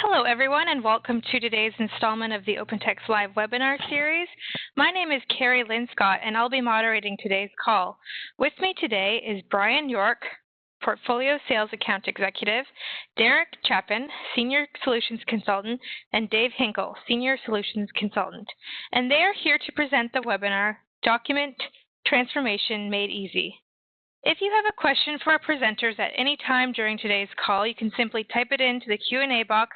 Hello, everyone, and welcome to today's installment of the OpenText Live webinar series. My name is Carrie Lynn Scott, and I'll be moderating today's call. With me today is Brian York, Portfolio Sales Account Executive, Derek Chapin, Senior Solutions Consultant, and Dave Hinkle, Senior Solutions Consultant. And they are here to present the webinar, Document Transformation Made Easy. If you have a question for our presenters at any time during today's call, you can simply type it into the Q&A box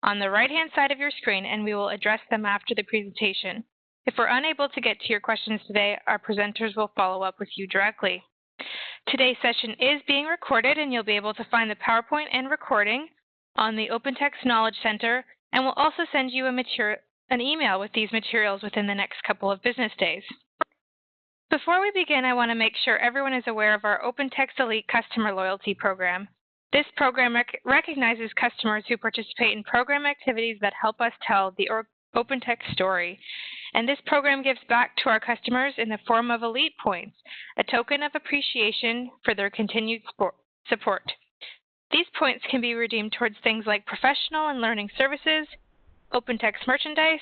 on the right-hand side of your screen, and we will address them after the presentation. If we're unable to get to your questions today, our presenters will follow up with you directly. Today's session is being recorded, and you'll be able to find the PowerPoint and recording on the OpenText Knowledge Center, and we'll also send you an email with these materials within the next couple of business days. Before we begin, I want to make sure everyone is aware of our OpenText Elite Customer Loyalty Program. This program recognizes customers who participate in program activities that help us tell the OpenText story. And this program gives back to our customers in the form of Elite Points, a token of appreciation for their continued support. These points can be redeemed towards things like professional and learning services, OpenText merchandise,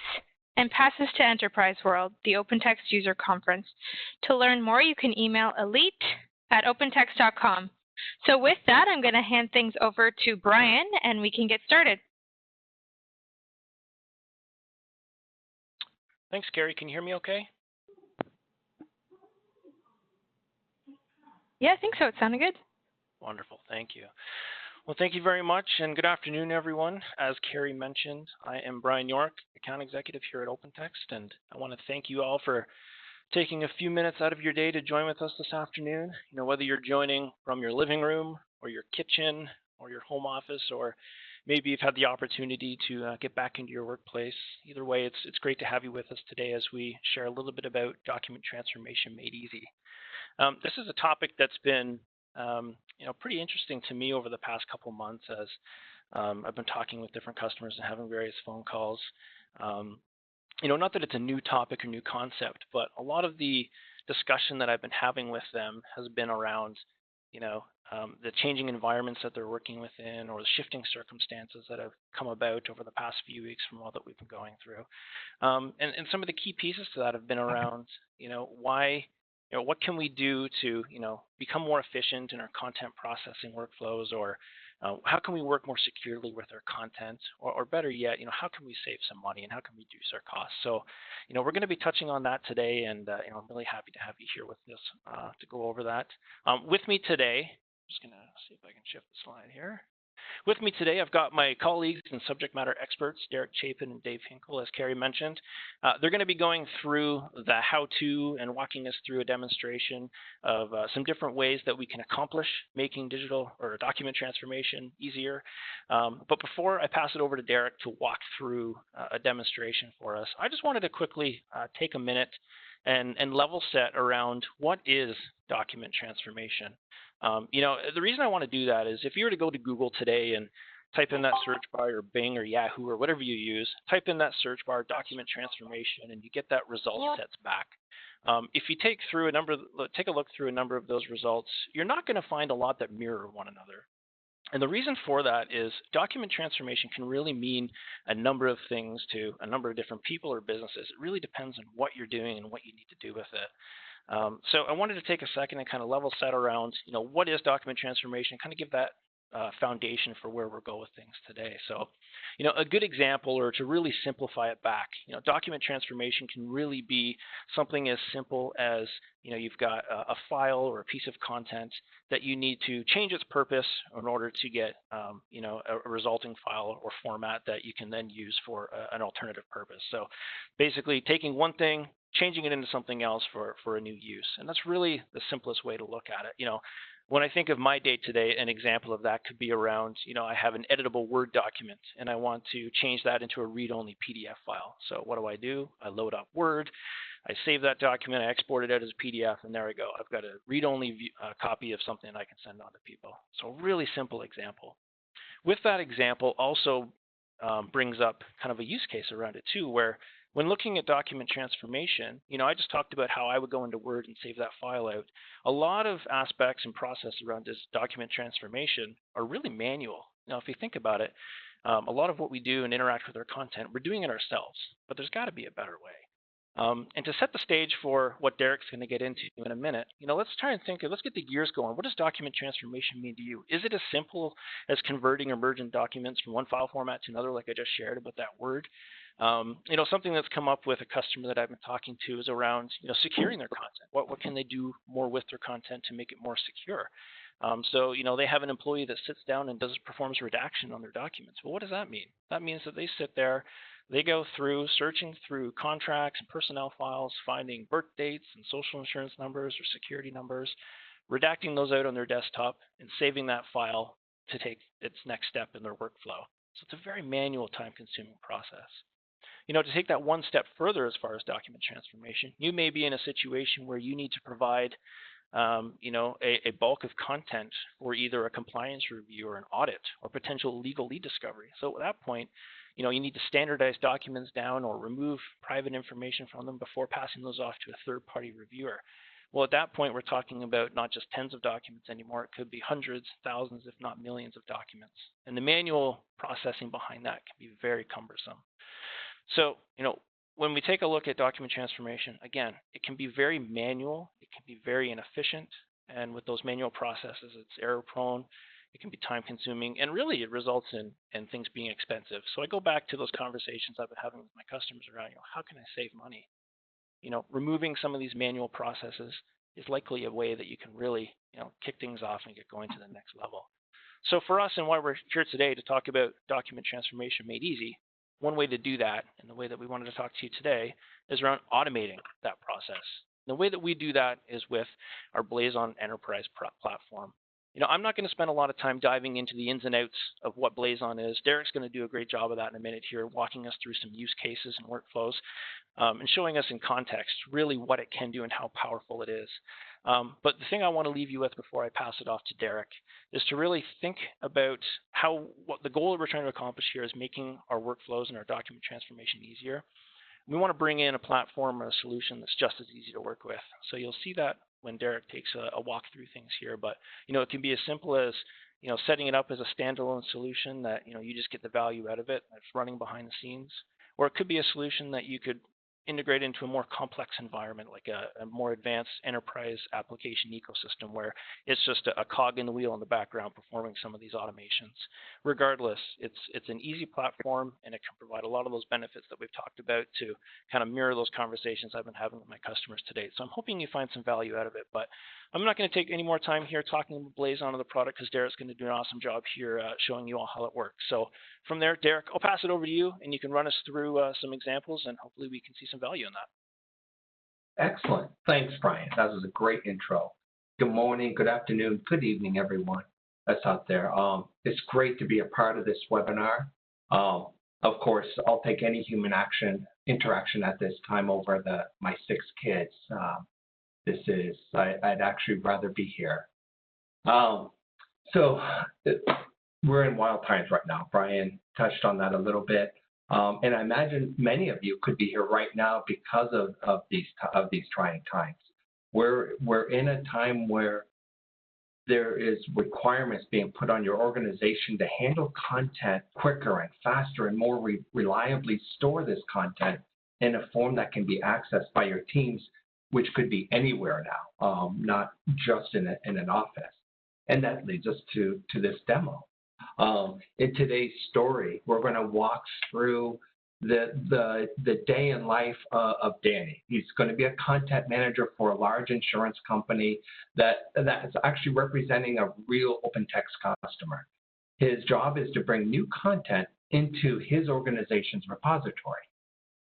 and passes to Enterprise World, the OpenText User Conference. To learn more, you can email elite@opentext.com. So with that, I'm going to hand things over to Brian, and we can get started. Thanks, Gary. Can you hear me okay? Yeah, I think so. It sounded good. Wonderful. Thank you. Well, thank you very much, and good afternoon, everyone. As Carrie mentioned, I am Brian York, Account Executive here at OpenText, and I want to thank you all for taking a few minutes out of your day to join with us this afternoon. You know, whether you're joining from your living room or your kitchen or your home office, or maybe you've had the opportunity to get back into your workplace. Either way, it's great to have you with us today as we share a little bit about document transformation made easy. This is a topic that's been pretty interesting to me over the past couple months as I've been talking with different customers and having various phone calls. Not that it's a new topic or new concept, but a lot of the discussion that I've been having with them has been around, the changing environments that they're working within, or the shifting circumstances that have come about over the past few weeks from all that we've been going through. And some of the key pieces to that have been around, what can we do to, become more efficient in our content processing workflows, or how can we work more securely with our content, or better yet, how can we save some money and how can we reduce our costs? So, we're going to be touching on that today, and I'm really happy to have you here with us to go over that. With me today, I'm just going to see if I can shift the slide here. With me today, I've got my colleagues and subject matter experts, Derek Chapin and Dave Hinkle, as Carrie mentioned. They're going to be going through the how-to and walking us through a demonstration of some different ways that we can accomplish making digital or document transformation easier. But before I pass it over to Derek to walk through a demonstration for us, I just wanted to quickly take a minute and level set around what is document transformation. The reason I want to do that is if you were to go to Google today and type in that search bar, or Bing or Yahoo or whatever you use, type in that search bar, document transformation, and you get that result sets back. If you take a look through a number of those results, you're not going to find a lot that mirror one another. And the reason for that is document transformation can really mean a number of things to a number of different people or businesses. It really depends on what you're doing and what you need to do with it. So I wanted to take a second and kind of level set around, what is document transformation, kind of give that foundation for where we'll go with things today. So, a good example, or to really simplify it back, document transformation can really be something as simple as, you've got a file or a piece of content that you need to change its purpose in order to get, a resulting file or format that you can then use for an alternative purpose. So basically taking one thing, changing it into something else for a new use. And that's really the simplest way to look at it. When I think of my day today, an example of that could be around, I have an editable Word document and I want to change that into a read-only PDF file. So what do? I load up Word, I save that document, I export it out as a PDF, and there I go. I've got a read-only copy of something I can send on to people. So a really simple example. With that example also brings up kind of a use case around it too, where when looking at document transformation, I just talked about how I would go into Word and save that file out. A lot of aspects and process around this document transformation are really manual. Now, if you think about it, A lot of what we do and interact with our content, we're doing it ourselves, but there's got to be a better way. And to set the stage for what Derek's going to get into in a minute, let's try and let's get the gears going. What does document transformation mean to you? Is it as simple as converting or merging documents from one file format to another, like I just shared about that word? Something that's come up with a customer that I've been talking to is around, securing their content. What can they do more with their content to make it more secure? So, they have an employee that sits down and performs redaction on their documents. Well, what does that mean? That means that they sit there, they go through searching through contracts and personnel files, finding birth dates and social insurance numbers or security numbers, redacting those out on their desktop, and saving that file to take its next step in their workflow. So it's a very manual, time-consuming process. To take that one step further as far as document transformation, you may be in a situation where you need to provide a bulk of content for either a compliance review or an audit or potential legal lead discovery. So at that point, you need to standardize documents down or remove private information from them before passing those off to a third-party reviewer. Well, at that point, we're talking about not just tens of documents anymore. It could be hundreds, thousands, if not millions of documents. And the manual processing behind that can be very cumbersome. So, when we take a look at document transformation, again, it can be very manual, it can be very inefficient, and with those manual processes, it's error-prone, it can be time-consuming, and really it results in things being expensive. So I go back to those conversations I've been having with my customers around, how can I save money? Removing some of these manual processes is likely a way that you can really, kick things off and get going to the next level. So for us, and why we're here today to talk about document transformation made easy, one way to do that, and the way that we wanted to talk to you today, is around automating that process. The way that we do that is with our Blazon Enterprise platform. I'm not going to spend a lot of time diving into the ins and outs of what Blazon is. Derek's going to do a great job of that in a minute here, walking us through some use cases and workflows, and showing us in context really what it can do and how powerful it is. But the thing I want to leave you with before I pass it off to Derek is to really think about what the goal that we're trying to accomplish here is making our workflows and our document transformation easier. We want to bring in a platform or a solution that's just as easy to work with. So you'll see that when Derek takes a walk through things here. But it can be as simple as setting it up as a standalone solution that you just get the value out of it that's running behind the scenes, or it could be a solution that you could integrate into a more complex environment, like a more advanced enterprise application ecosystem where it's just a cog in the wheel in the background performing some of these automations. Regardless, it's an easy platform, and it can provide a lot of those benefits that we've talked about to kind of mirror those conversations I've been having with my customers today. So I'm hoping you find some value out of it, but I'm not going to take any more time here talking about Blazon or the product, because Derek's going to do an awesome job here showing you all how it works. So from there, Derek, I'll pass it over to you, and you can run us through some examples, and hopefully we can see some value in that. Excellent. Thanks, Brian. That was a great intro. Good morning, good afternoon, good evening, everyone that's out there. It's great to be a part of this webinar. Of course, I'll take any human interaction at this time over my 6 kids. I'd actually rather be here. So we're in wild times right now. Brian touched on that a little bit. And I imagine many of you could be here right now because of these trying times. We're in a time where there is requirements being put on your organization to handle content quicker and faster and more reliably store this content in a form that can be accessed by your teams, which could be anywhere now, not just in an office. And that leads us to this demo. In today's story, we're going to walk through the day in life of Danny. He's going to be a content manager for a large insurance company that is actually representing a real OpenText customer. His job is to bring new content into his organization's repository.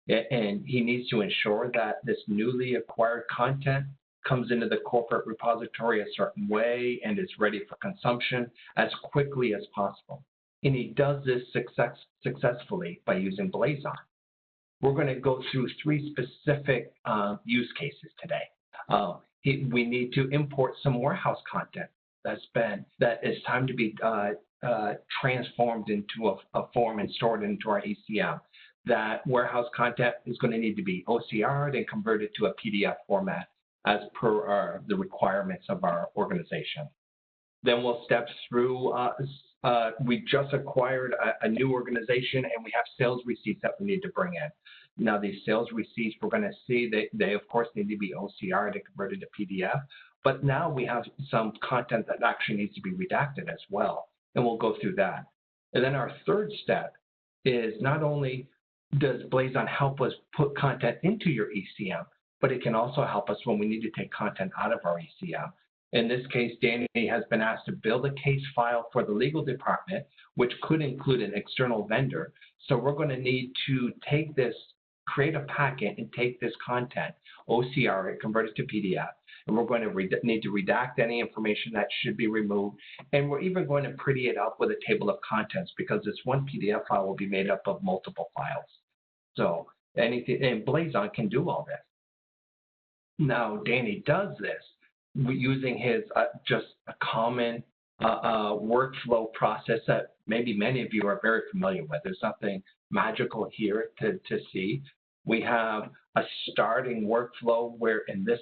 And he needs to ensure that this newly acquired content comes into the corporate repository a certain way and is ready for consumption as quickly as possible. And he does this successfully by using Blazon. We're going to go through 3 specific use cases today. We need to import some warehouse content that is time to be transformed into a form and stored into our ECM. That warehouse content is going to need to be OCR'd and converted to a PDF format as per the requirements of our organization. Then we'll step through we just acquired a new organization and we have sales receipts that we need to bring in. Now, these sales receipts, we're going to see they of course need to be OCR'd and converted to PDF, but now we have some content that actually needs to be redacted as well, and we'll go through that. And then our third step is not only does Blazon help us put content into your ECM, but it can also help us when we need to take content out of our ECM. In this case, Danny has been asked to build a case file for the legal department, which could include an external vendor. So we're going to need to take this, create a packet and take this content, OCR it, convert it to PDF, and we're going to need to redact any information that should be removed. And we're even going to pretty it up with a table of contents because this one PDF file will be made up of multiple files. So anything, and Blazon can do all this. Now, Danny does this using his just a common workflow process that maybe many of you are very familiar with. There's nothing magical here to see. We have a starting workflow where in this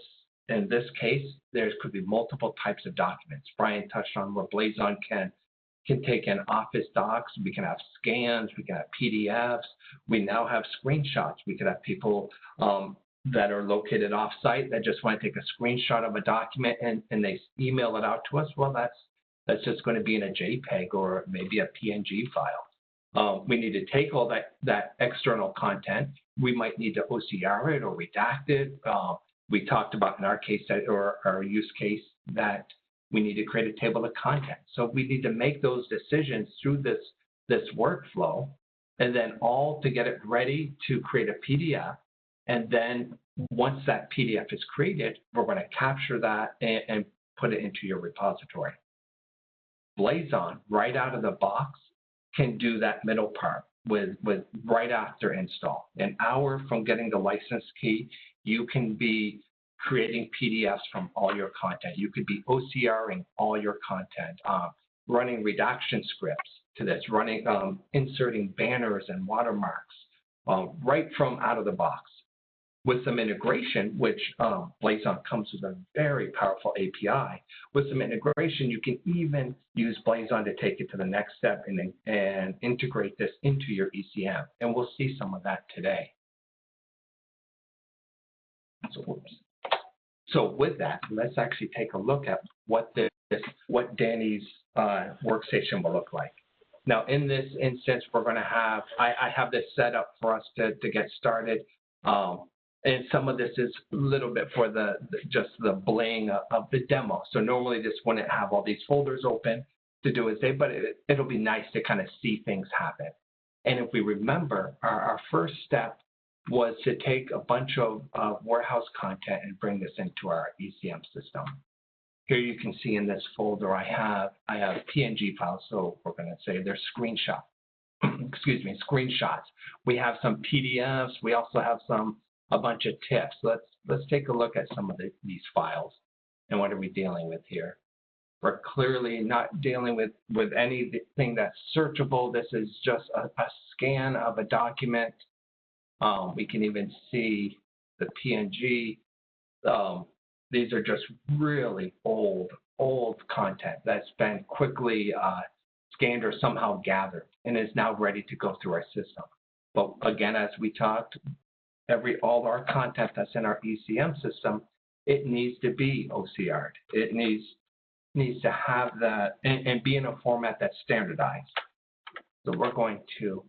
case, there could be multiple types of documents. Brian touched on where Blazon can take in Office docs. We can have scans. We can have PDFs. We now have screenshots. We could have people that are located off-site that just want to take a screenshot of a document and they email it out to us. Well, that's just going to be in a JPEG or maybe a PNG file. We need to take all that external content. We might need to OCR it or redact it. We talked about in our case or our use case that we need to create a table of contents. So we need to make those decisions through this workflow, and then all to get it ready to create a PDF. And then once that PDF is created, we're going to capture that and put it into your repository. Blazon, right out of the box, can do that middle part with right after install. An hour from getting the license key, you can be creating PDFs from all your content. You could be OCRing all your content, running redaction scripts to this, running inserting banners and watermarks right from out of the box. With some integration, which Blazon comes with a very powerful API, with some integration, you can even use Blazon to take it to the next step and integrate this into your ECM. And we'll see some of that today. So with that, let's actually take a look at what Danny's workstation will look like. Now, in this instance, we're going to have, I have this set up for us to get started. And some of this is a little bit for just the bling of the demo. So normally this wouldn't have all these folders open to do its day, but it'll be nice to kind of see things happen. And if we remember, our first step was to take a bunch of warehouse content and bring this into our ECM system. Here you can see in this folder I have PNG files, so we're going to say they're screenshots. We have some PDFs. We also have a bunch of tips. Let's take a look at some of these files and what are we dealing with here. We're clearly not dealing with anything that's searchable. This is just a scan of a document. We can even see the PNG. These are just really old content that's been quickly scanned or somehow gathered and is now ready to go through our system. But again, as we talked, all our content that's in our ECM system, it needs to be OCR'd. It needs to have that and be in a format that's standardized. So we're going to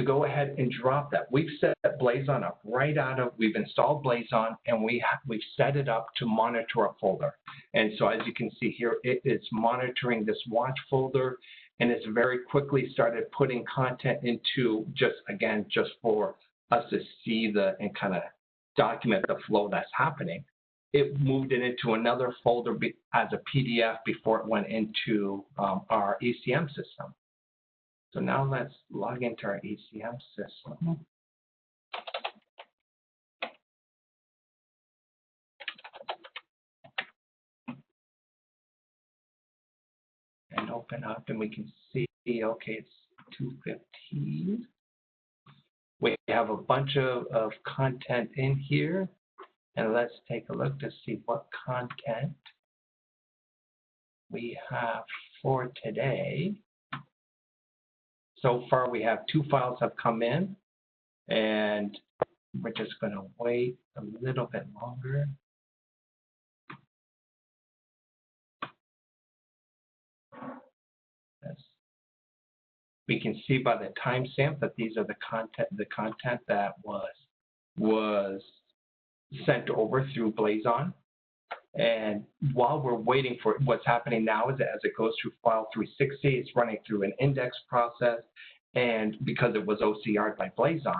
go ahead and drop that. We've set Blazon up we've installed Blazon and we've set it up to monitor a folder. And so as you can see here, it is monitoring this watch folder and it's very quickly started putting content into just for us to see and kind of document the flow that's happening. It moved it into another folder as a PDF before it went into our ECM system. So now let's log into our ECM system. And open up and we can see, okay, it's 2:15. We have a bunch of content in here. And let's take a look to see what content we have for today, so far we have 2 files have come in, and we're just going to wait a little bit longer. Yes. We can see by the timestamp that these are the content that was sent over through Blazon. And while we're waiting for what's happening now is that as it goes through file 360, it's running through an index process, and because it was OCR'd by Blazon.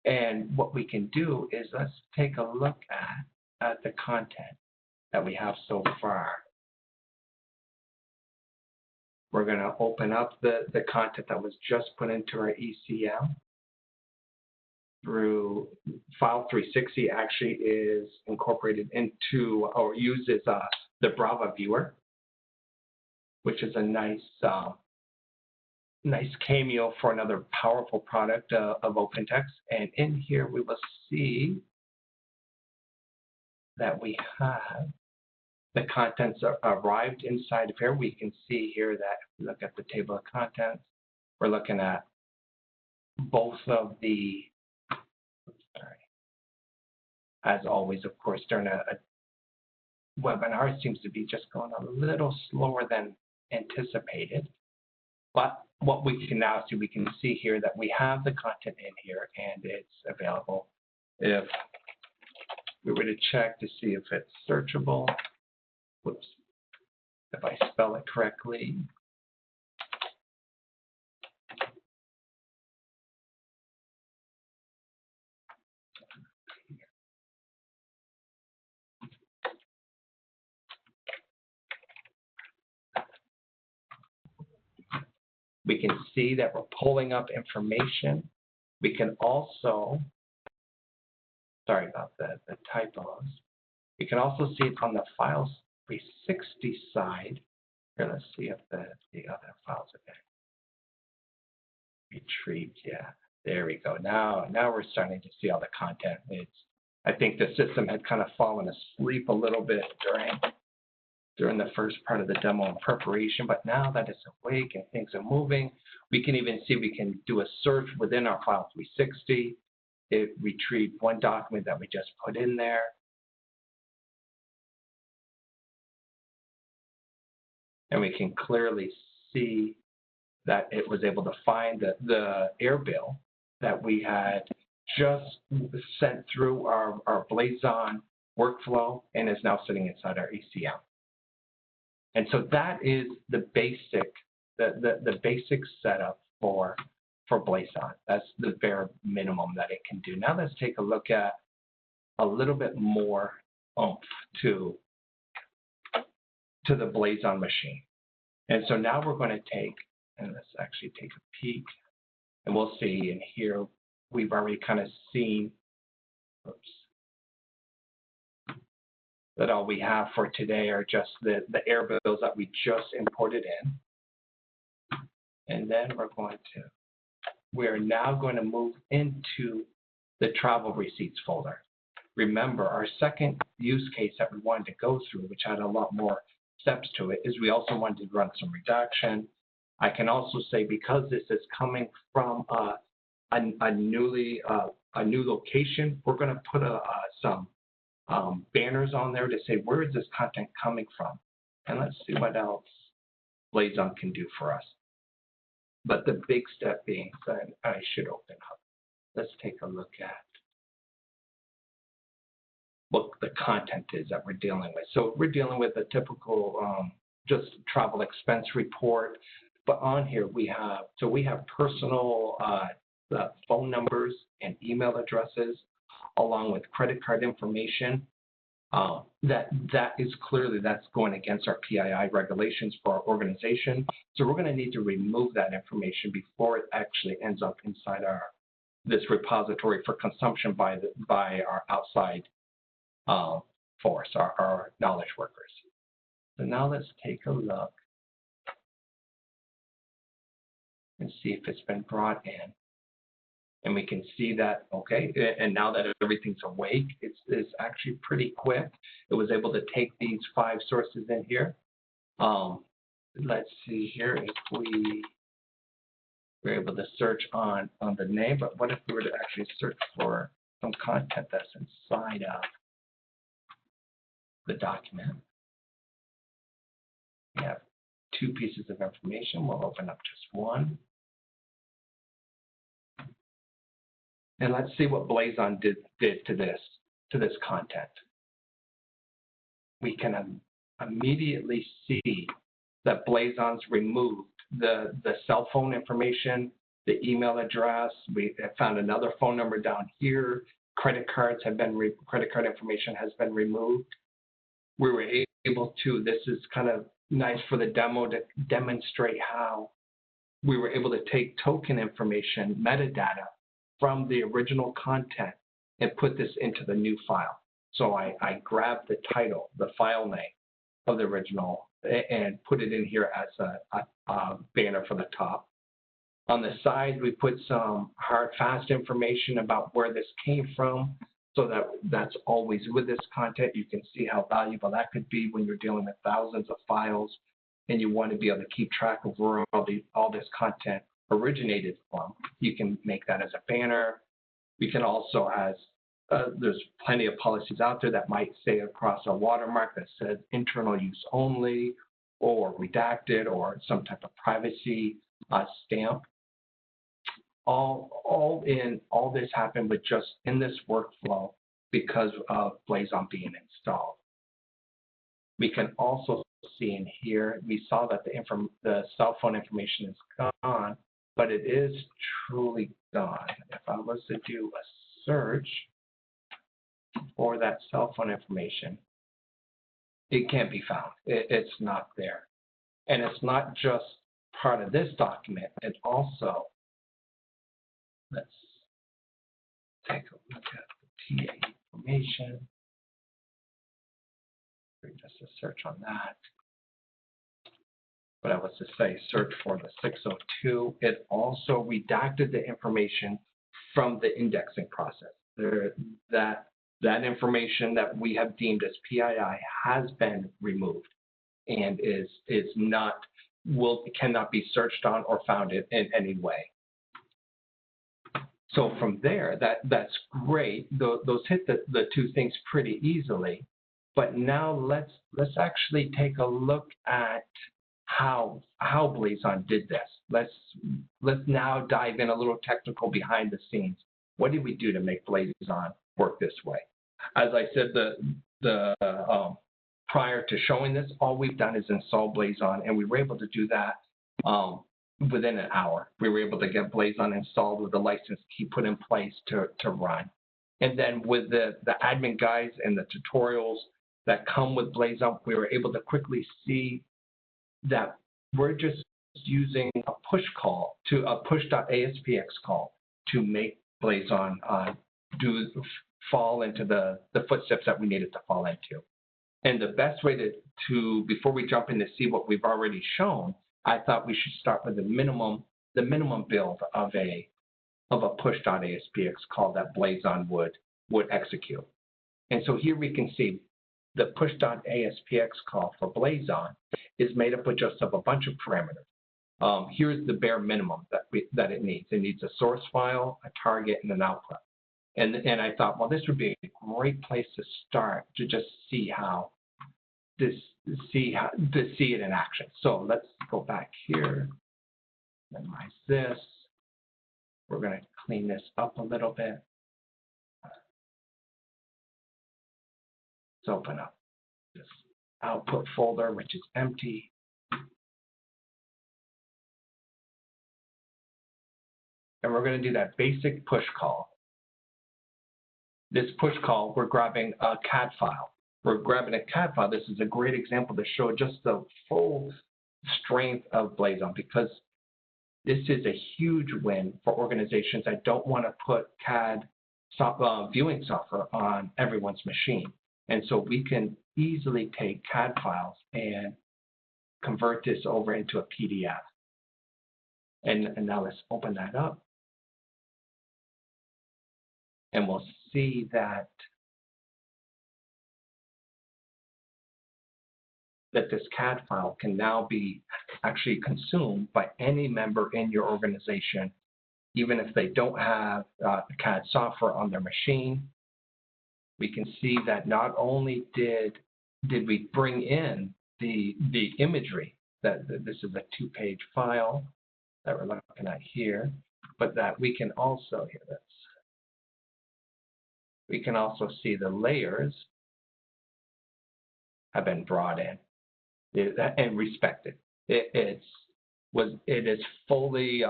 And what we can do is let's take a look at the content that we have so far. We're going to open up the content that was just put into our ECM through file 360. Actually is incorporated into or uses the Brava viewer, which is a nice cameo for another powerful product of OpenText. And in here we will see that we have the contents arrived inside of here. We can see here that if we look at the table of contents, we're looking at both of the, as always, of course, during a webinar, it seems to be just going a little slower than anticipated. But what we can now see, we can see here that we have the content in here and it's available. If we were to check to see if it's searchable, whoops, if I spell it correctly. We can see that we're pulling up information. We can also, sorry about the typos. We can also see it on the files 360 side. Here, let's see if the other files are there. Retrieved, yeah, there we go. Now we're starting to see all the content. I think the system had kind of fallen asleep a little bit during the first part of the demo and preparation, but now that it's awake and things are moving, we can even see we can do a search within our file 360. It retrieved one document that we just put in there. And we can clearly see that it was able to find the air bill that we had just sent through our Blazon workflow and is now sitting inside our ECM. And so that is the basic setup for Blazon. That's the bare minimum that it can do. Now let's take a look at a little bit more oomph to the Blazon machine. And so now we're going to let's actually take a peek, and we'll see in here we've already kind of seen, that all we have for today are just the air bills that we just imported in. And then we're now going to move into the travel receipts folder. Remember, our second use case that we wanted to go through, which had a lot more steps to it, is we also wanted to run some redaction. I can also say, because this is coming from a new location, we're going to put some banners on there to say, where is this content coming from? And let's see what else Blazon can do for us. But the big step being that I should open up. Let's take a look at what the content is that we're dealing with. So we're dealing with a typical just travel expense report. But on here we have personal phone numbers and email addresses, along with credit card information. That is clearly, that's going against our PII regulations for our organization. So we're going to need to remove that information before it actually ends up inside this repository for consumption by our outside force, our knowledge workers. So now let's take a look and see if it's been brought in. And we can see that, okay, and now that everything's awake, it's actually pretty quick. It was able to take these 5 sources in here. let's see here if we're able to search on the name, but what if we were to actually search for some content that's inside of the document? We have two pieces of information. We'll open up just one. And let's see what Blazon did to this content. We can immediately see that Blazon's removed the cell phone information, the email address. We found another phone number down here. Credit card information has been removed. We were able to, this is kind of nice for the demo to demonstrate how we were able to take token information, metadata, from the original content and put this into the new file. So I grabbed the title, the file name of the original, and put it in here as a banner for the top. On the side, we put some hard, fast information about where this came from, so that's always with this content. You can see how valuable that could be when you're dealing with thousands of files and you want to be able to keep track of where all this content originated from. You can make that as a banner. We can also, there's plenty of policies out there that might say across a watermark that says internal use only or redacted or some type of privacy stamp. All this happened with just in this workflow because of Blazon being installed. We can also see in here, we saw that the cell phone information is gone, but it is truly gone. If I was to do a search for that cell phone information, it can't be found. It's not there. And it's not just part of this document, it also, let's take a look at the TA information. Just a search on that. But I was to say search for the 602. It also redacted the information from the indexing process. That information that we have deemed as PII has been removed and cannot be searched on or found in any way. So from there, that's great. Those hit the two things pretty easily. But now let's actually take a look at how Blazon did this. Let's now dive in a little technical behind the scenes. What did we do to make Blazon work this way? As I said, prior to showing this, all we've done is install Blazon, and we were able to do that within an hour. We were able to get Blazon installed with the license key put in place to run. And then with the admin guides and the tutorials that come with Blazon, we were able to quickly see that we're just using a push call to a push.aspx call to make Blazon fall into the footsteps that we needed to fall into. And the best way to before we jump in to see what we've already shown, I thought we should start with the minimum build of a push.aspx call that Blazon would execute. And so here we can see the push.aspx call for Blazon is made up of just a bunch of parameters. Here's the bare minimum that it needs. It needs a source file, a target, and an output. And I thought, well, this would be a great place to start to just see see it in action. So let's go back here, minimize this. We're going to clean this up a little bit. Let's open up this output folder, which is empty. And we're going to do that basic push call. This push call, we're grabbing a CAD file. We're grabbing a CAD file. This is a great example to show just the full strength of Blazon, because this is a huge win for organizations that don't want to put CAD viewing software on everyone's machine. And so we can easily take CAD files and convert this over into a PDF. And now let's open that up. And we'll see that that this CAD file can now be actually consumed by any member in your organization, even if they don't have CAD software on their machine. We can see that not only did we bring in the imagery, that this is a 2-page file that we're looking at here, but that we can also, we can also see the layers have been brought in and respected. It is fully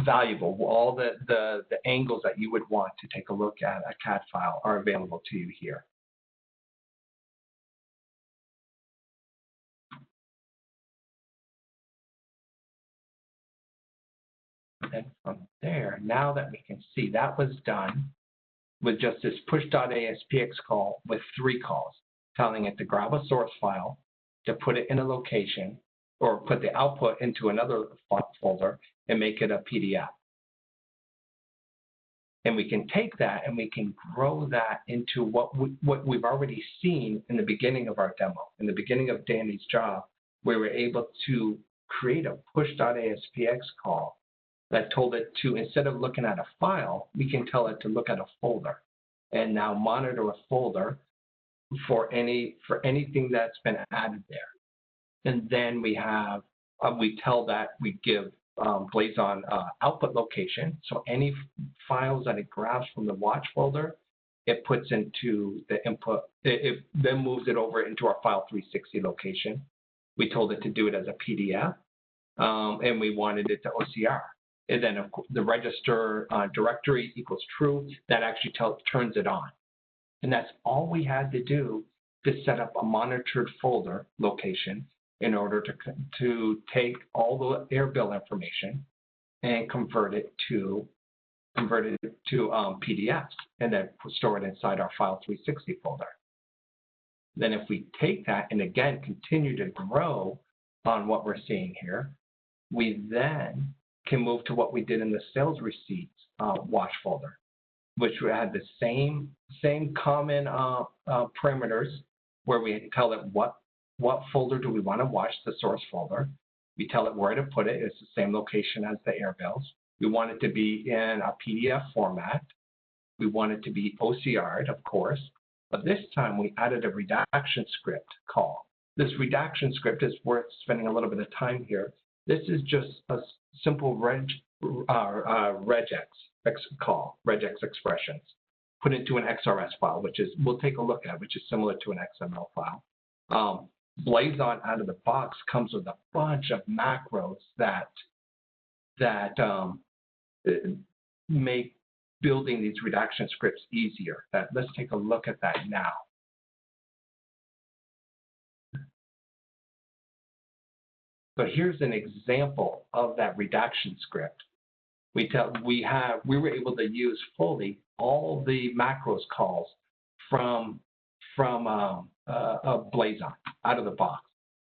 valuable. All the angles that you would want to take a look at a CAD file are available to you here. And from there, now that we can see, that was done with just this push.aspx call with 3 calls, telling it to grab a source file, to put it in a location, or put the output into another folder and make it a PDF. And we can take that and we can grow that into what we've already seen in the beginning of our demo. In the beginning of Danny's job, we were able to create a push.aspx call that told it to, instead of looking at a file, we can tell it to look at a folder and now monitor a folder for anything that's been added there. And then we have, we give Blazon output location. So any files that it grabs from the watch folder, it puts into the input, it then moves it over into our file 360 location. We told it to do it as a PDF, and we wanted it to OCR. And then of course, the register directory equals true. That actually turns it on. And that's all we had to do to set up a monitored folder location in order to take all the air bill information and convert it to PDFs, and then store it inside our file 360 folder. Then if we take that and again continue to grow on what we're seeing here, we then can move to what we did in the sales receipts watch folder, which had the same common parameters, where we tell it what folder do we want to watch, the source folder. We tell it where to put it. It's the same location as the air bills. We want it to be in a PDF format. We want it to be OCR'd, of course. But this time we added a redaction script call. This redaction script is worth spending a little bit of time here. This is just a simple regex call, regex expressions, put into an XRS file, which is, we'll take a look at, which is similar to an XML file. Blazon out of the box comes with a bunch of macros that make building these redaction scripts easier. Let's take a look at that now. So here's an example of that redaction script. We were able to use fully all the macros calls from Blazon out of the box.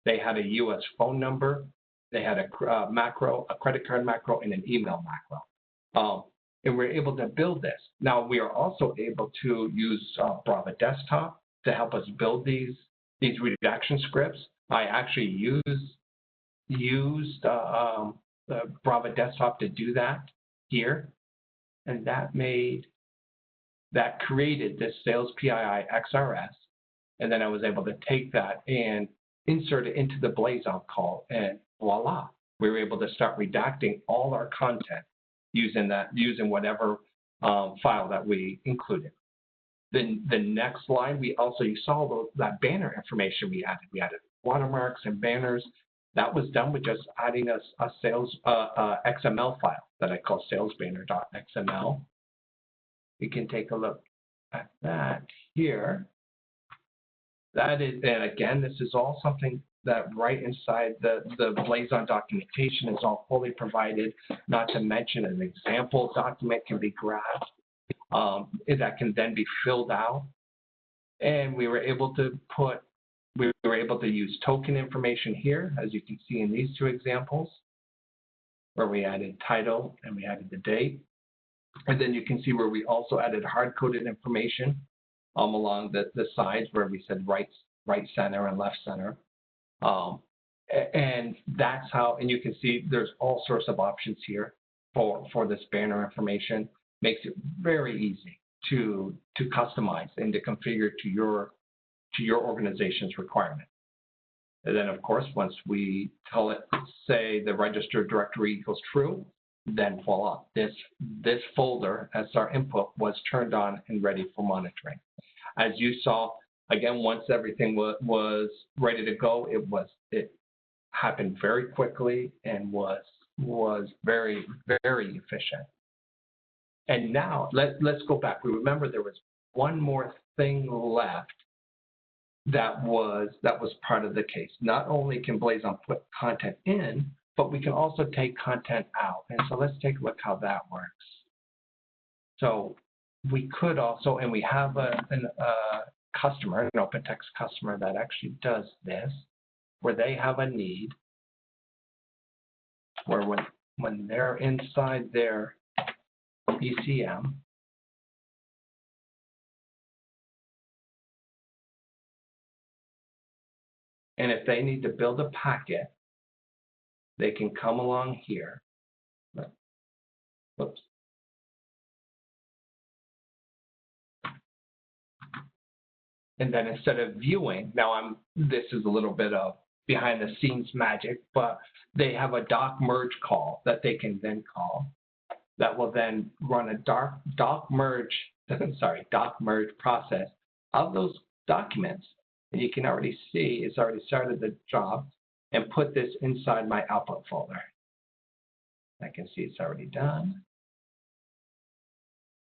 They had a US phone number, they had a macro, a credit card macro, and an email macro. And we're able to build this. Now we are also able to use Brava Desktop to help us build these redaction scripts. I actually used the Brava Desktop to do that here, and that created this sales PII XRS, and then I was able to take that and insert it into the Blazon call, and voila, we were able to start redacting all our content using whatever file that we included. Then the next slide, you saw that banner information we added. We added watermarks and banners. That was done with just adding a sales XML file that I call salesbanner.xml. We can take a look at that here. That is, and again, this is all something that right inside the Blazon documentation is all fully provided, not to mention an example document can be grabbed that can then be filled out. And we were able to use token information here, as you can see in these 2 examples, where we added title and we added the date. And then you can see where we also added hard-coded information along the sides, where we said rights right center and left center. And that's how, and you can see there's all sorts of options here for this banner information. Makes it very easy to customize and to configure to your organization's requirement. And then, of course, once we tell it, say the registered directory equals true, then voila, this folder as our input was turned on and ready for monitoring. As you saw, again, once everything was ready to go, it happened very quickly and was very, very efficient. And now let's go back. We remember there was one more thing left that was part of the case. Not only can Blazon put content in, but we can also take content out. And so let's take a look how that works. So we could also, and we have a customer, an OpenText customer that actually does this, where they have a need, where when they're inside their ECM, and if they need to build a packet, they can come along here. Whoops. And then instead of viewing, now this is a little bit of behind the scenes magic, but they have a doc merge call that they can then call that will then run a doc merge process of those documents. And you can already see it's already started the job and put this inside my output folder. I can see it's already done.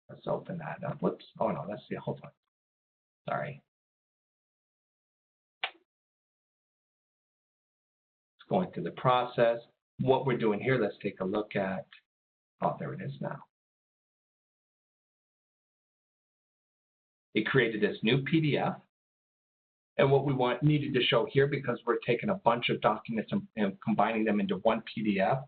Let's open that up. Whoops. Oh no, let's see. Hold on. Sorry. It's going through the process. What we're doing here, let's take a look at. Oh, there it is now. It created this new PDF. And what we needed to show here, because we're taking a bunch of documents and combining them into one PDF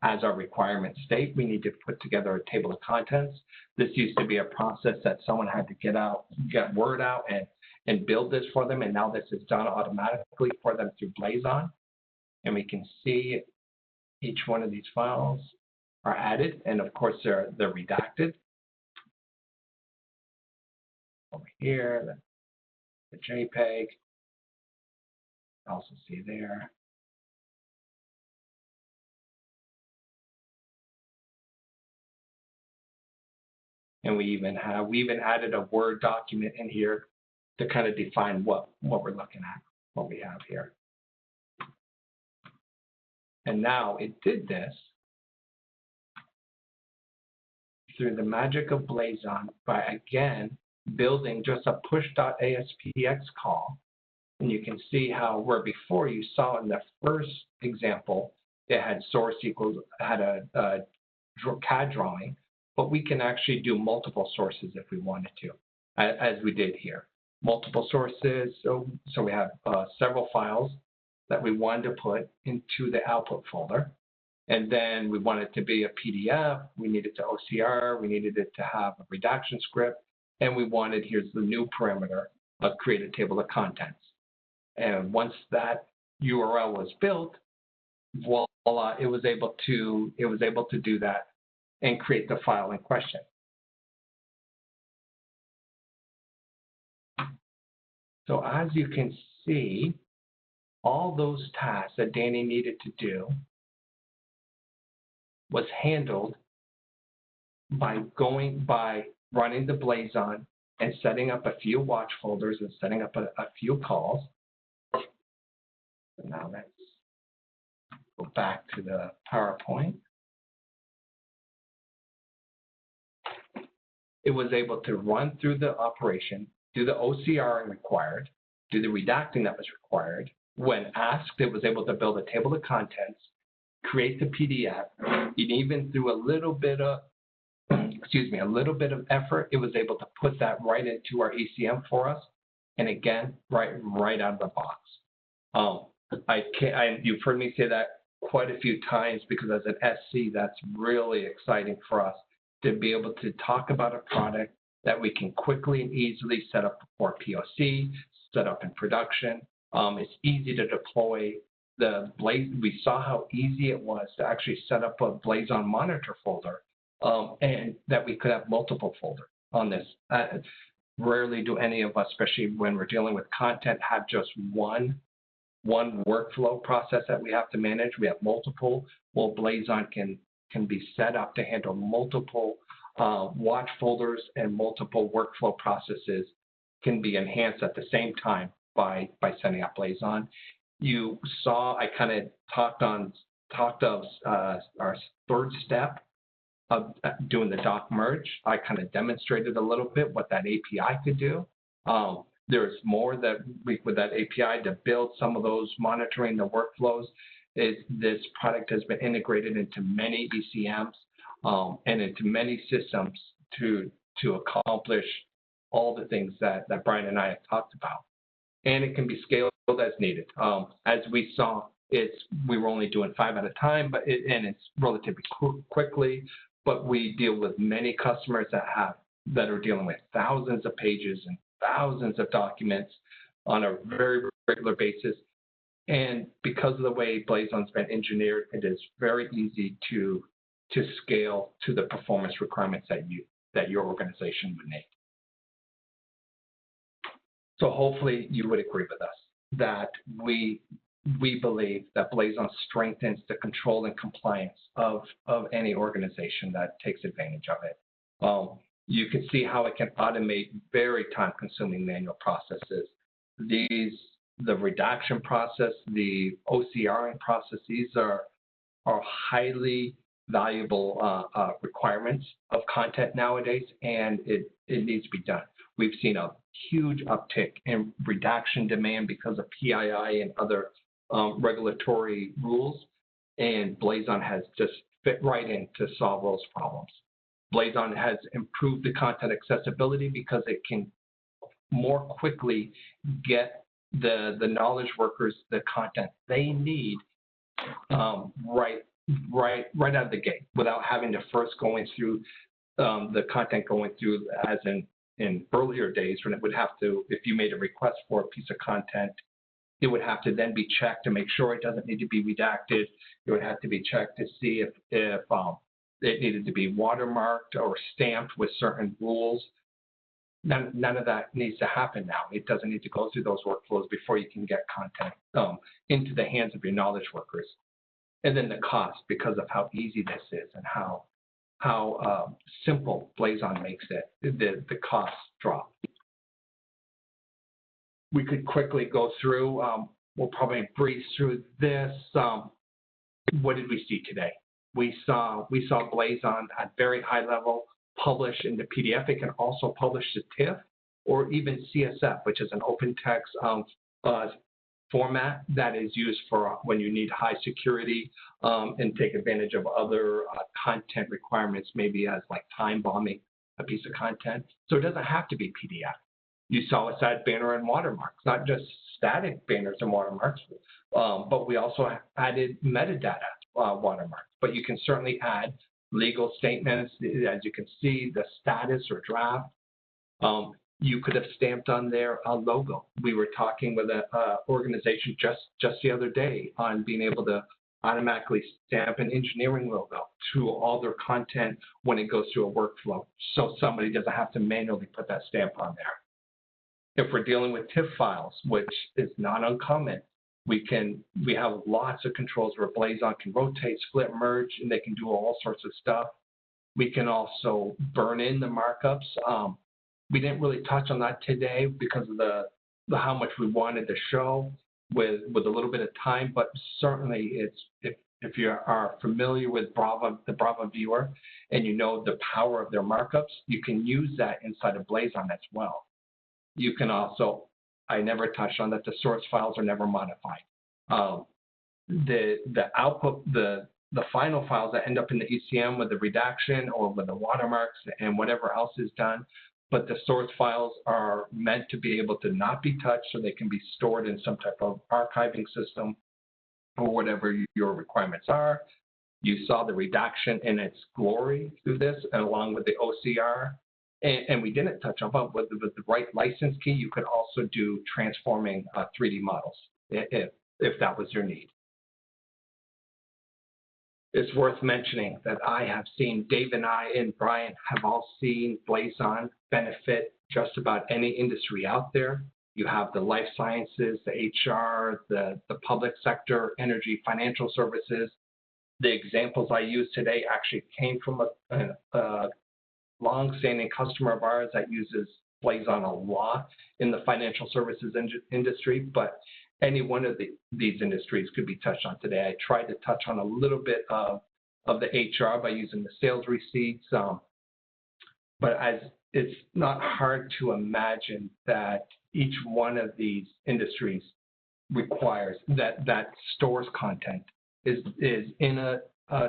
as our requirement state, we need to put together a table of contents. This used to be a process that someone had to get Word out and build this for them. And now this is done automatically for them through Blazon. And we can see each one of these files are added. And of course, they're redacted. Over here, the JPEG, also see there. And we even added a Word document in here to kind of define what we're looking at, what we have here. And now it did this through the magic of Blazon by, again, building just a push.aspx call. And you can see how where before you saw in the first example, it had source equals, had a CAD drawing, but we can actually do multiple sources if we wanted to, as we did here. Multiple sources, so we have several files that we wanted to put into the output folder. And then we want it to be a PDF, we needed to OCR, we needed it to have a redaction script, and we wanted, here's the new parameter, create a table of contents. And once that URL was built, voila, it was able to do that and create the file in question. So as you can see, all those tasks that Danny needed to do was handled by running the Blazon and setting up a few watch folders and setting up a few calls. So now let's go back to the PowerPoint. It was able to run through the operation, do the OCR required, do the redacting that was required. When asked, it was able to build a table of contents, create the PDF, and even through a little bit of effort, it was able to put that right into our ECM for us. And again, right out of the box. You've heard me say that quite a few times because as an SC, that's really exciting for us to be able to talk about a product that we can quickly and easily set up for POC, set up in production. It's easy to deploy. We saw how easy it was to actually set up a Blazon monitor folder, and that we could have multiple folders on this. Rarely do any of us, especially when we're dealing with content, have just one workflow process that we have to manage. We have multiple. Well, Blazon can be set up to handle multiple watch folders, and multiple workflow processes can be enhanced at the same time by setting up Blazon. You saw I kind of talked of our third step of doing the doc merge. I kind of demonstrated a little bit what that API could do. There's more that with that API to build some of those monitoring the workflows. This product has been integrated into many ECMs and into many systems to accomplish all the things that Brian and I have talked about. And it can be scaled as needed. As we saw, we were only doing 5 at a time, and it's relatively quickly. But we deal with many customers that are dealing with thousands of pages and thousands of documents on a very regular basis. And because of the way Blazon's been engineered, it is very easy to scale to the performance requirements that your organization would need. So hopefully you would agree with us that we believe that Blazon strengthens the control and compliance of any organization that takes advantage of it. You can see how it can automate very time-consuming manual processes. The redaction process, the OCRing process, these are highly valuable requirements of content nowadays, and it needs to be done. We've seen a huge uptick in redaction demand because of PII and other regulatory rules, and Blazon has just fit right in to solve those problems. Blazon has improved the content accessibility because it can more quickly get the knowledge workers the content they need right out of the gate, without having to first going through the content going through as in earlier days, when it would have to, if you made a request for a piece of content, it would have to then be checked to make sure it doesn't need to be redacted. It would have to be checked to see if it needed to be watermarked or stamped with certain rules. None of that needs to happen now. It doesn't need to go through those workflows before you can get content into the hands of your knowledge workers. And then the cost, because of how easy this is and how simple Blazon makes it, the costs drop. We could quickly go through, we'll probably breeze through this. What did we see today? We saw Blazon at very high level publish into PDF. It can also publish to TIFF or even CSF, which is an OpenText format that is used for when you need high security and take advantage of other content requirements, maybe as like time bombing a piece of content. So it doesn't have to be PDF. You saw us add banner and watermarks, not just static banners and watermarks, but we also added metadata watermarks. But you can certainly add legal statements, as you can see, the status or draft. You could have stamped on there a logo. We were talking with an organization just the other day on being able to automatically stamp an engineering logo to all their content when it goes through a workflow, so somebody doesn't have to manually put that stamp on there. If we're dealing with TIFF files, which is not uncommon, we have lots of controls where Blazon can rotate, split, merge, and they can do all sorts of stuff. We can also burn in the markups. We didn't really touch on that today because of the how much we wanted to show with a little bit of time, but certainly if you are familiar with the Brava viewer, and you know the power of their markups, you can use that inside of Blazon as well. You can also, I never touched on that, the source files are never modified. The output, the final files that end up in the ECM with the redaction or with the watermarks and whatever else is done, but the source files are meant to be able to not be touched, so they can be stored in some type of archiving system or whatever your requirements are. You saw the redaction in its glory through this, and along with the OCR. and we didn't touch on, but with the right license key, you could also do transforming 3D models if that was your need. It's worth mentioning that I have seen, Dave and I and Brian have all seen Blazon benefit just about any industry out there. You have the life sciences, the HR, the public sector, energy, financial services. The examples I used today actually came from a long-standing customer of ours that uses Blazon a lot in the financial services industry, but any one of these industries could be touched on today. I tried to touch on a little bit of the HR by using the sales receipts, but it's not hard to imagine that each one of these industries requires that stores content is in a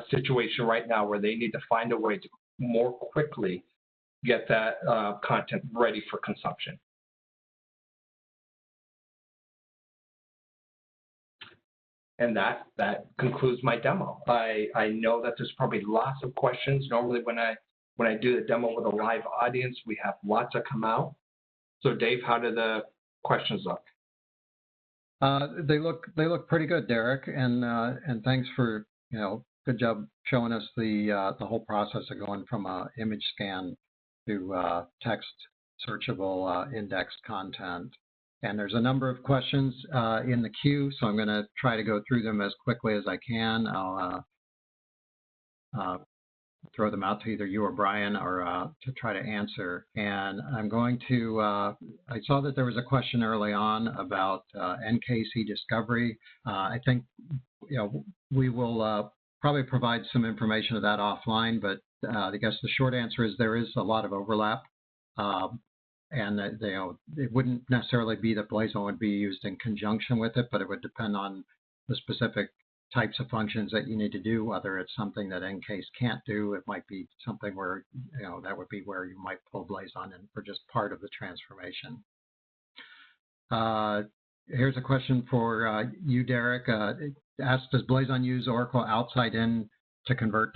situation right now where they need to find a way to more quickly get that content ready for consumption. And that concludes my demo. I know that there's probably lots of questions. Normally when I do the demo with a live audience, we have lots that come out. So Dave, how do the questions look? They look pretty good, Derek, and thanks for, good job showing us the whole process of going from a image scan to text searchable indexed content. And there's a number of questions in the queue, so I'm going to try to go through them as quickly as I can. I'll throw them out to either you or Brian, or to try to answer. And I'm going to, I saw that there was a question early on about NKC discovery. I think, we will probably provide some information of that offline, but I guess the short answer is there is a lot of overlap. And it wouldn't necessarily be that Blazon would be used in conjunction with it, but it would depend on the specific types of functions that you need to do, whether it's something that NCase can't do. It might be something where, that would be where you might pull Blazon in for just part of the transformation. Here's a question for you, Derek. It asks, does Blazon use Oracle outside in to convert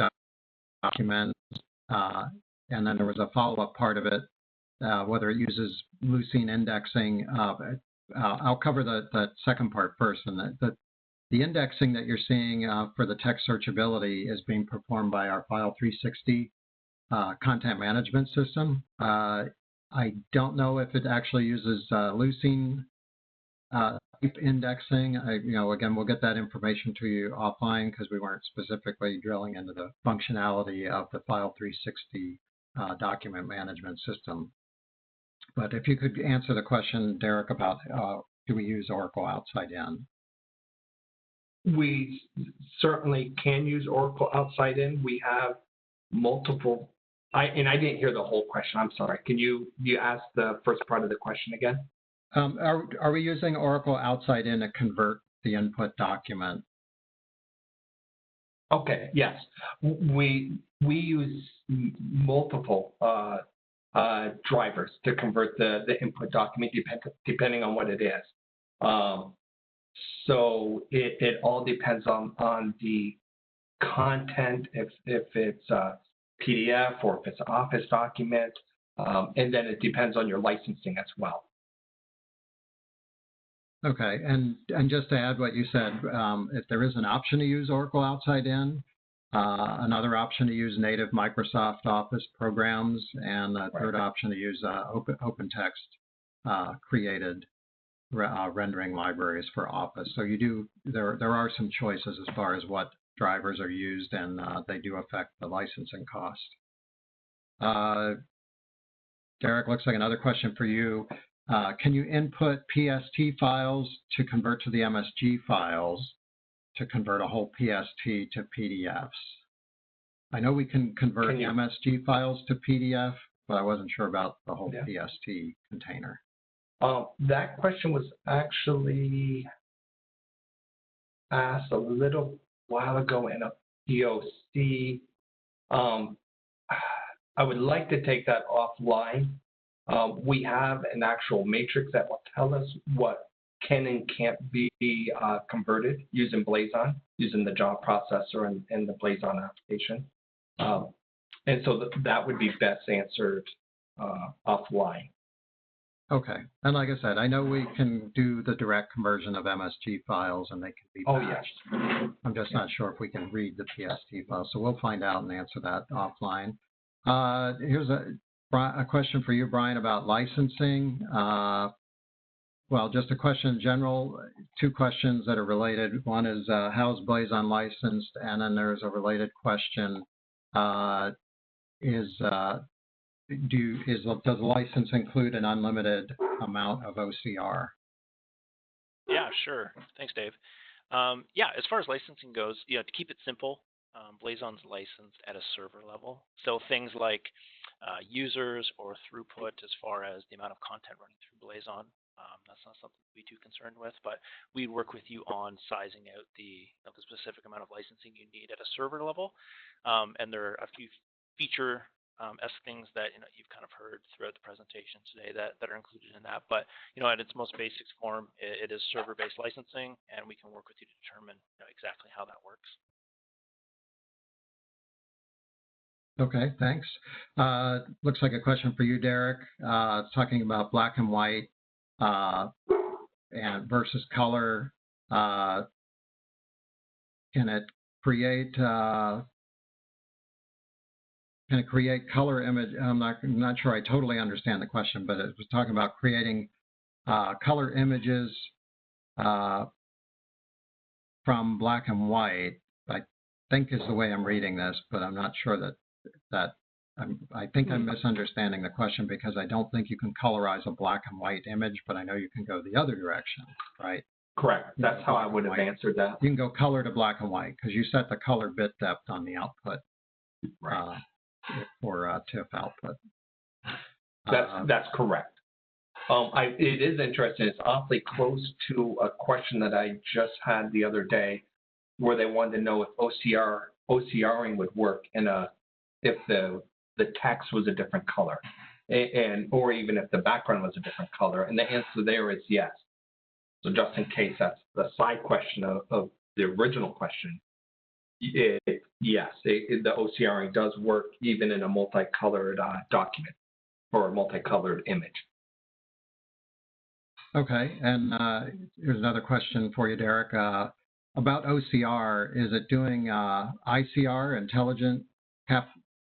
documents? And then there was a follow-up part of it, whether it uses Lucene indexing. I'll cover the second part first. And the indexing that you're seeing for the text searchability is being performed by our File 360 content management system. I don't know if it actually uses Lucene indexing. Again, we'll get that information to you offline because we weren't specifically drilling into the functionality of the File 360 document management system. But if you could answer the question, Derek, about do we use Oracle outside in? We certainly can use Oracle outside in. We have multiple, and I didn't hear the whole question. I'm sorry. Can you ask the first part of the question again? Are we using Oracle outside in to convert the input document? Okay, yes. We use multiple drivers to convert the input document depending on what it is. So it all depends on the content, if it's a PDF or if it's an Office document, and then it depends on your licensing as well. Okay, and just to add what you said, if there is an option to use Oracle outside in, another option to use native Microsoft Office programs, and a third option to use OpenText created rendering libraries for Office. So there are some choices as far as what drivers are used, and they do affect the licensing cost. Derek, looks like another question for you. Can you input PST files to convert to the MSG files to convert a whole PST to PDFs? I know we can convert MSG files to PDF, but I wasn't sure about the whole PST container. That question was actually asked a little while ago in a POC. I would like to take that offline. We have an actual matrix that will tell us what can and can't be converted using Blazon, using the job processor and the Blazon application. And so that would be best answered offline. Okay. And like I said, I know we can do the direct conversion of MSG files and they can be batched. Yes. I'm just not sure if we can read the PST file, so we'll find out and answer that offline. Here's a question for you, Brian, about licensing. Well, just a question in general, two questions that are related. One is, how is Blazon licensed? And then there's a related question, does license include an unlimited amount of OCR? Yeah, sure. Thanks, Dave. Yeah, as far as licensing goes, to keep it simple, Blazon's licensed at a server level. So things like users or throughput as far as the amount of content running through Blazon, that's not something to be too concerned with, but we work with you on sizing out the specific amount of licensing you need at a server level. And there are a few feature things that you've kind of heard throughout the presentation today that are included in that. But at its most basic form, it is server-based licensing, and we can work with you to determine exactly how that works. Okay, thanks. Looks like a question for you, Derek. It's talking about black and white and versus color. Can it create color image? I'm not sure I totally understand the question, but it was talking about creating color images from black and white. I think is the way I'm reading this, but I'm not sure that I think I'm misunderstanding the question, because I don't think you can colorize a black and white image, but I know you can go the other direction, right? Correct. That's how I would have answered that. You can go color to black and white because you set the color bit depth on the output. Right. For TIFF output. That's correct. It is interesting. It's awfully close to a question that I just had the other day, where they wanted to know if OCRing would work if the text was a different color, or even if the background was a different color. And the answer there is yes. So just in case that's the side question of the original question, yes, the OCRing does work even in a multicolored document or a multicolored image. Okay, and here's another question for you, Derek. About OCR, is it doing ICR, intelligent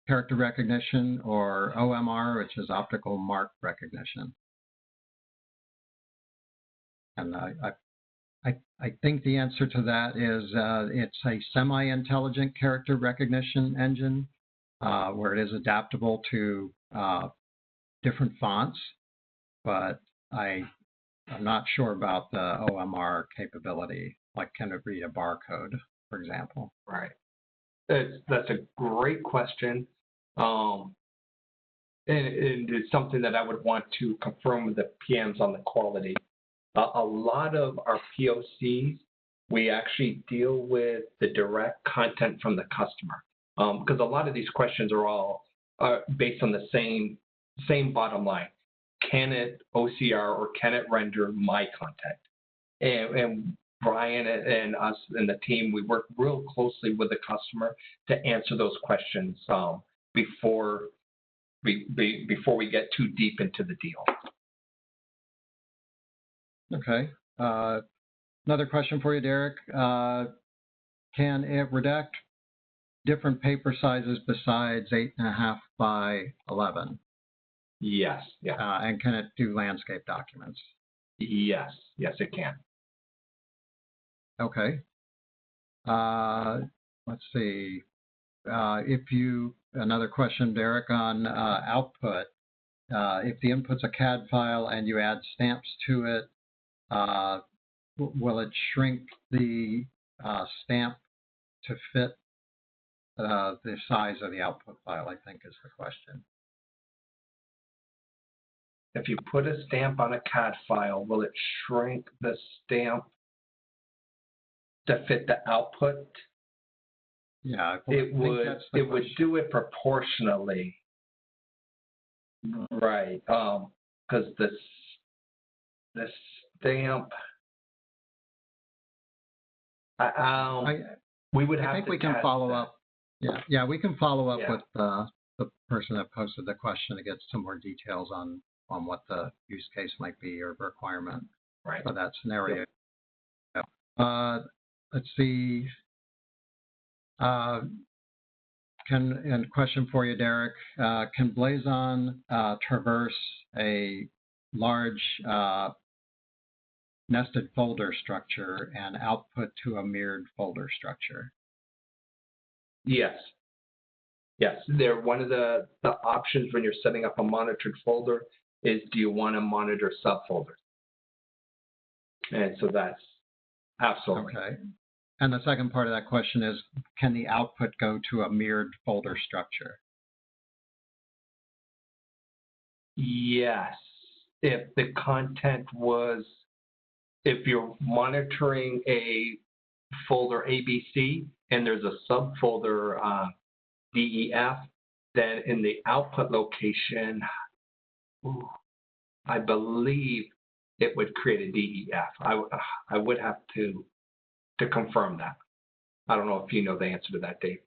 character recognition, or OMR, which is optical mark recognition? And I think the answer to that is it's a semi-intelligent character recognition engine where it is adaptable to different fonts, but I'm not sure about the OMR capability. Like, can it read a barcode, for example? Right. That's a great question. And it's something that I would want to confirm with the PMs on the quality. A lot of our POCs, we actually deal with the direct content from the customer, because a lot of these questions are all based on the same bottom line. Can it OCR or can it render my content? And Brian and us and the team, we work real closely with the customer to answer those questions before we get too deep into the deal. Okay. Another question for you, Derek. Can it redact different paper sizes besides 8.5 by 11? Yes. Yeah. And can it do landscape documents? Yes. Yes, it can. Okay. Let's see. Another question, Derek, on output. If the input's a CAD file and you add stamps to it, will it shrink the stamp to fit the size of the output file, I think is the question. If you put a stamp on a CAD file, will it shrink the stamp to fit the output? Yeah, it would do it proportionally. Right. Because the stamp, we would have to. I think we can follow up. Yeah, we can follow up with the person that posted the question to get some more details on what the use case might be or requirement for that scenario. Yep. Let's see. And question for you, Derek. Can Blazon traverse a large nested folder structure and output to a mirrored folder structure? Yes. Yes. One of the options when you're setting up a monitored folder is, do you want to monitor subfolders? And so that's absolutely. Okay. And the second part of that question is, can the output go to a mirrored folder structure? Yes. If the content was, if you're monitoring a folder ABC and there's a subfolder DEF, then in the output location, I believe it would create a DEF. I would have to confirm that. I don't know if you know the answer to that, Dave.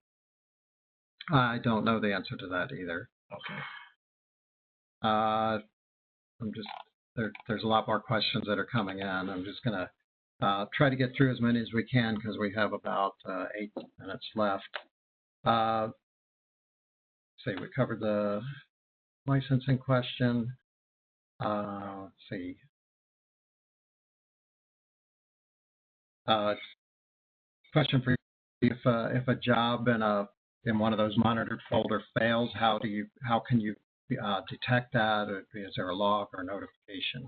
I don't know the answer to that either. Okay. I'm just there's a lot more questions that are coming in. I'm just going to try to get through as many as we can because we have about 8 minutes left. See, we covered the licensing question. Let's see. Question for you: if a job in one of those monitored folder fails, how can you detect that? Or is there a log or notification?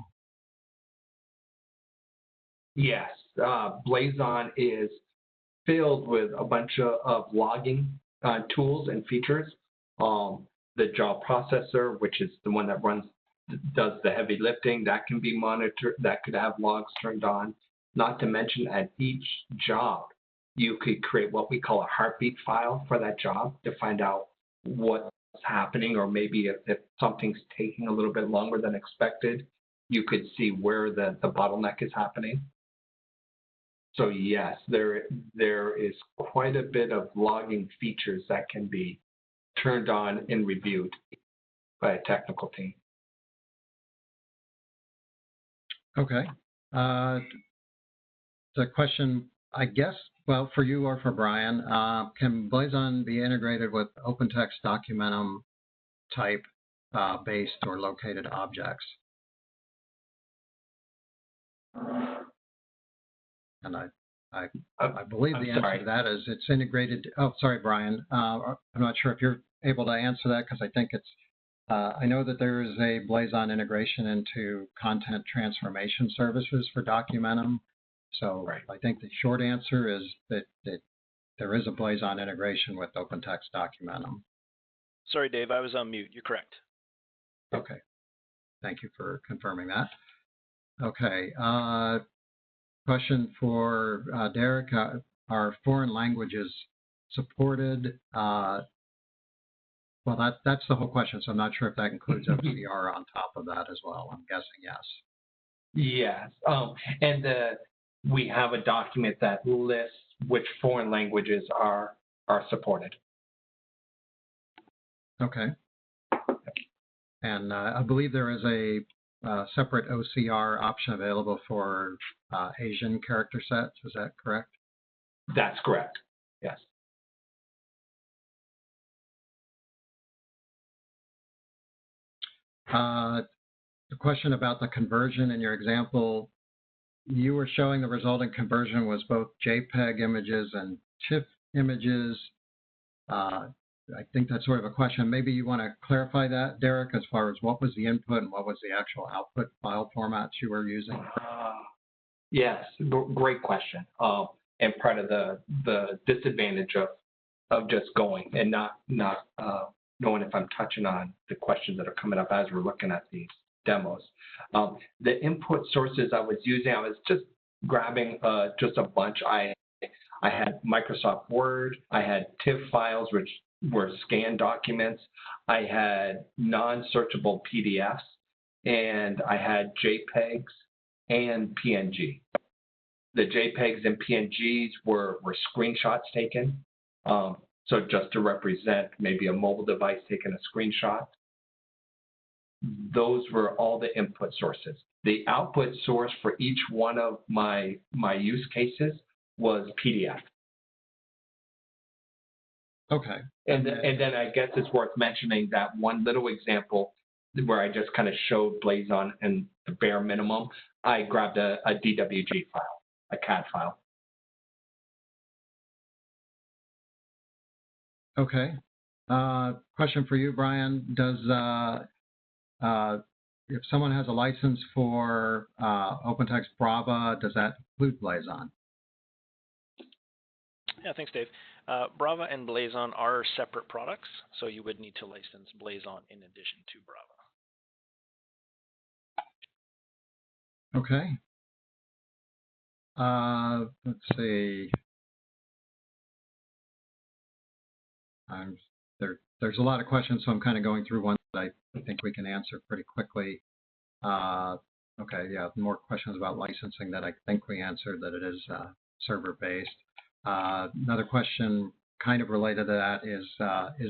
Yes, Blazon is filled with a bunch of logging tools and features. The job processor, which is the one that does the heavy lifting, that can be monitored. That could have logs turned on. Not to mention, at each job, you could create what we call a heartbeat file for that job to find out what's happening, or maybe if something's taking a little bit longer than expected, you could see where the bottleneck is happening. So yes, there is quite a bit of logging features that can be turned on and reviewed by a technical team. Okay. The question, I guess, well, for you or for Brian, can Blazon be integrated with OpenText Documentum type based or located objects? And I believe the answer to that is it's integrated. Oh, sorry, Brian. I'm not sure if you're able to answer that because I think it's, I know that there is a Blazon integration into content transformation services for Documentum. So I think the short answer is that there is a Blazon integration with OpenText Documentum. Sorry, Dave, I was on mute. You're correct. Okay. Thank you for confirming that. Okay. Question for Derek. Are foreign languages supported? Well, that's the whole question, so I'm not sure if that includes OCR on top of that as well. I'm guessing yes. Yes. And we have a document that lists which foreign languages are supported. Okay. And I believe there is a separate OCR option available for Asian character sets. Is that correct? That's correct. Yes. The question about the conversion in your example, you were showing the resulting conversion was both JPEG images and TIFF images. I think that's sort of a question. Maybe you want to clarify that, Derek, as far as what was the input and what was the actual output file formats you were using? Yes, great question. And part of the disadvantage of just going and not knowing if I'm touching on the questions that are coming up as we're looking at these demos. The input sources I was using, I was just grabbing just a bunch. I had Microsoft Word, I had TIFF files, which were scanned documents, I had non-searchable PDFs, and I had JPEGs and PNG. The JPEGs and PNGs were screenshots taken. So just to represent maybe a mobile device taking a screenshot, those were all the input sources. The output source for each one of my use cases was PDF. Okay. And then I guess it's worth mentioning that one little example where I just kind of showed Blazon and the bare minimum, I grabbed a DWG file, a CAD file. Okay. Question for you, Brian. Does if someone has a license for OpenText Brava, does that include Blazon? Yeah, thanks, Dave. Brava and Blazon are separate products, so you would need to license Blazon in addition to Brava. Okay. Let's see. There's a lot of questions, so I'm kind of going through one that I think we can answer pretty quickly. Okay, yeah, more questions about licensing that I think we answered, that it is server-based. Another question kind of related to that is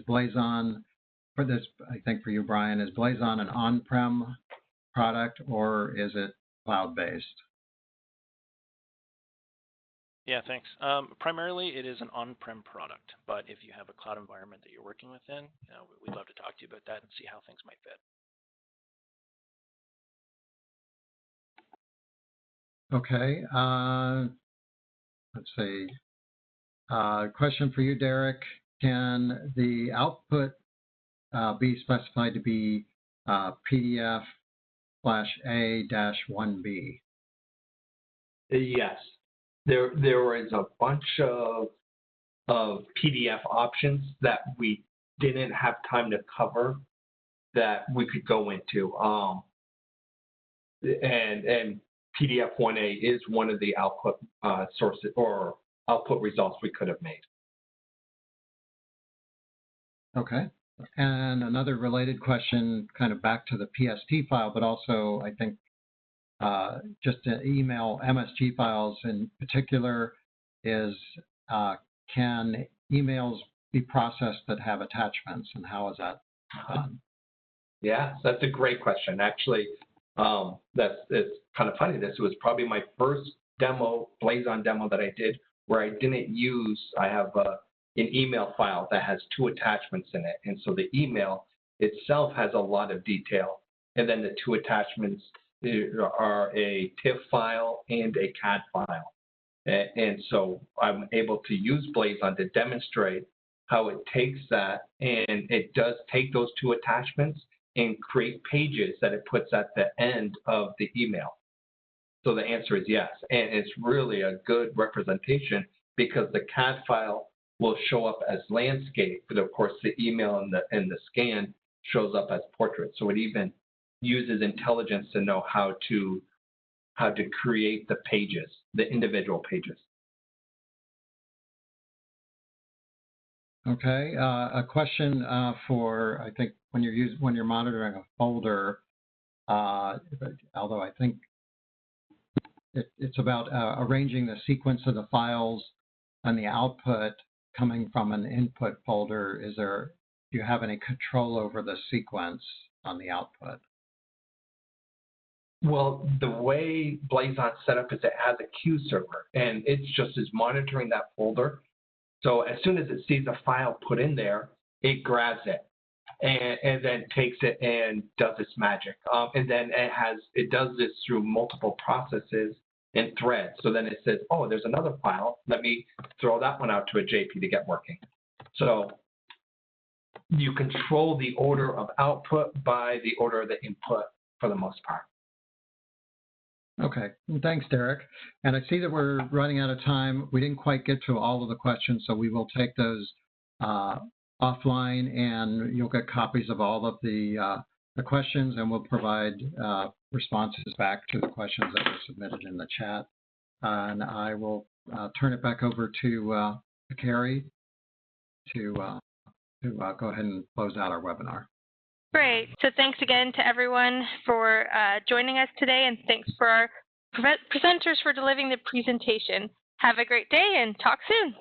Blazon, for this, I think for you, Brian, is Blazon an on-prem product or is it cloud-based? Yeah, thanks. Primarily, it is an on-prem product, but if you have a cloud environment that you're working within, we'd love to talk to you about that and see how things might fit. Okay. Let's see. Question for you, Derek. Can the output be specified to be PDF/A-1B? Yes. There is a bunch of PDF options that we didn't have time to cover that we could go into. And PDF1A is one of the output sources or output results we could have made. Okay. And another related question, kind of back to the PST file, but also I think just to email MSG files in particular is, can emails be processed that have attachments, and how is that done? Yeah, that's a great question. Actually, it's kind of funny. This was probably my first demo, Blazon demo that I did, where I didn't use, I have an email file that has 2 attachments in it. And so the email itself has a lot of detail. And then the 2 attachments are a TIFF file and a CAD file. And so I'm able to use Blazon to demonstrate how it takes that, and it does take those 2 attachments and create pages that it puts at the end of the email. So the answer is yes. And it's really a good representation because the CAD file will show up as landscape, but of course the email and the scan shows up as portrait. So it even uses intelligence to know how to create the pages, the individual pages. Okay, a question for, I think when you're monitoring a folder, although I think it's about arranging the sequence of the files and the output coming from an input folder. Do you have any control over the sequence on the output? Well, the way Blazon's set up is it has a queue server, and it's just is monitoring that folder. So as soon as it sees a file put in there, it grabs it and then takes it and does its magic. And then it does this through multiple processes and threads. So then it says, oh, there's another file. Let me throw that one out to a JP to get working. So you control the order of output by the order of the input for the most part. Okay, thanks, Derek. And I see that we're running out of time. We didn't quite get to all of the questions, so we will take those offline, and you'll get copies of all of the questions, and we'll provide responses back to the questions that were submitted in the chat. And I will turn it back over to Carrie to go ahead and close out our webinar. Great. So thanks again to everyone for joining us today, and thanks for our presenters for delivering the presentation. Have a great day and talk soon.